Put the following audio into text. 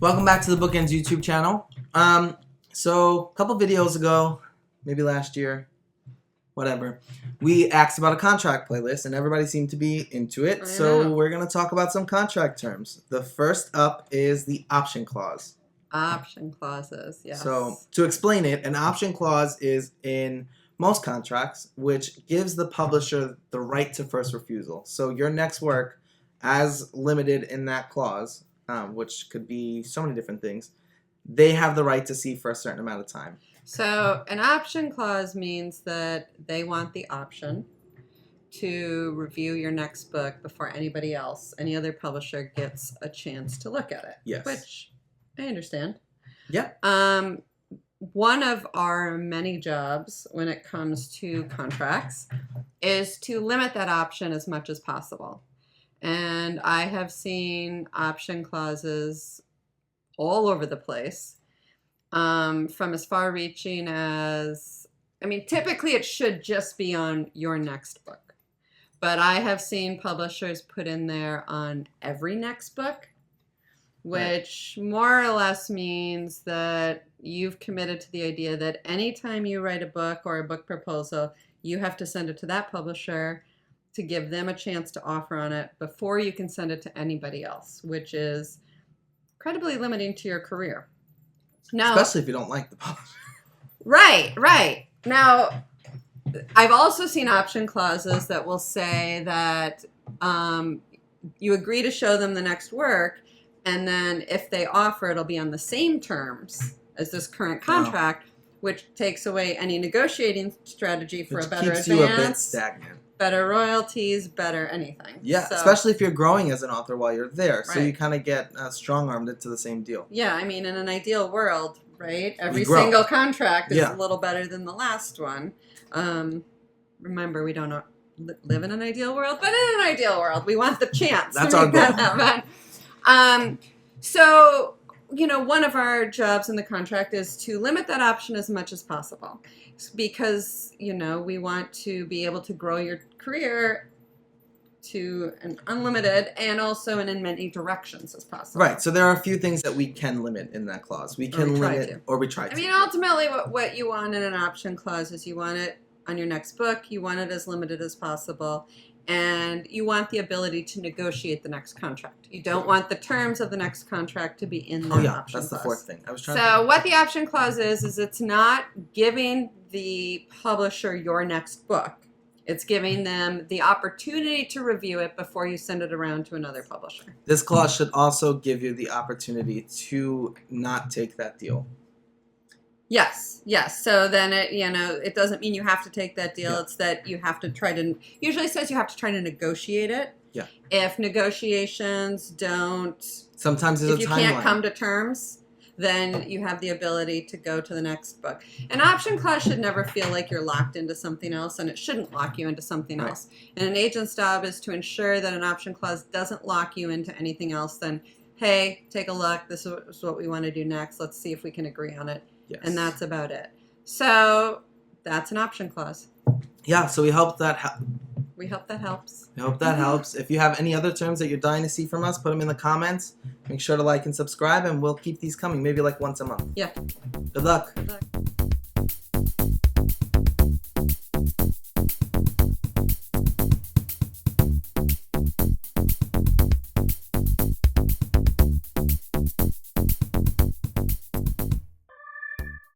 Welcome back to the BookEnds YouTube channel. So a couple videos ago, maybe last year, whatever, we asked about a contract playlist and everybody seemed to be into it. So we're going to talk about some contract terms. The first up is the option clause. Option clauses, yes. So to explain it, an option clause is in most contracts, which gives the publisher the right to first refusal. So your next work, as limited in that clause, which could be so many different things, they have the right to see for a certain amount of time. So an option clause means that they want the option to review your next book before anybody else, any other publisher, gets a chance to look at it. Yes. Which I understand. Yep. One of our many jobs when it comes to contracts is to limit that option as much as possible. And I have seen option clauses all over the place, from as far-reaching as, I mean, typically it should just be on your next book. But I have seen publishers put in there on every next book, which more or less means that you've committed to the idea that anytime you write a book or a book proposal, you have to send it to that publisher to give them a chance to offer on it before you can send it to anybody else, which is incredibly limiting to your career. Now, especially if you don't like the publisher. Right. Now, I've also seen option clauses that will say that you agree to show them the next work, and then if they offer, it'll be on the same terms as this current contract, which takes away any negotiating strategy for a better advance. Keeps you a bit stagnant. Better royalties, better anything. Yeah, so, especially if you're growing as an author while you're there. So you kind of get strong-armed into the same deal. Yeah, I mean, in an ideal world, right, every single contract is a little better than the last one. Remember, we don't live in an ideal world, but in an ideal world, we want the chance. That's our goal. So, you know, one of our jobs in the contract is to limit that option as much as possible because, you know, we want to be able to grow your career to an unlimited and also in many directions as possible. Right. So there are a few things that we can limit in that clause. We can limit, or we try to. I mean, ultimately, what you want in an option clause is you want it on your next book, you want it as limited as possible, and you want the ability to negotiate the next contract. You don't want the terms of the next contract to be in the option clause. That's the fourth thing. I was trying So what the option clause is it's not giving the publisher your next book. It's giving them the opportunity to review it before you send it around to another publisher. This clause should also give you the opportunity to not take that deal. Yes. So then it doesn't mean you have to take that deal. It's that you have to try to, usually says you have to try to negotiate it. Yeah. If negotiations don't, sometimes there's if you can't come to terms, then you have the ability to go to the next book. An option clause should never feel like you're locked into something else, and it shouldn't lock you into something else. And an agent's job is to ensure that an option clause doesn't lock you into anything else than, hey, take a look, this is what we want to do next, let's see if we can agree on it. Yes. And that's about it. So that's an option clause. Yeah, so we hope that We hope that helps. We hope that helps. If you have any other terms that you're dying to see from us, put them in the comments. Make sure to like and subscribe, and we'll keep these coming, maybe like once a month. Yeah. Good luck. Good luck.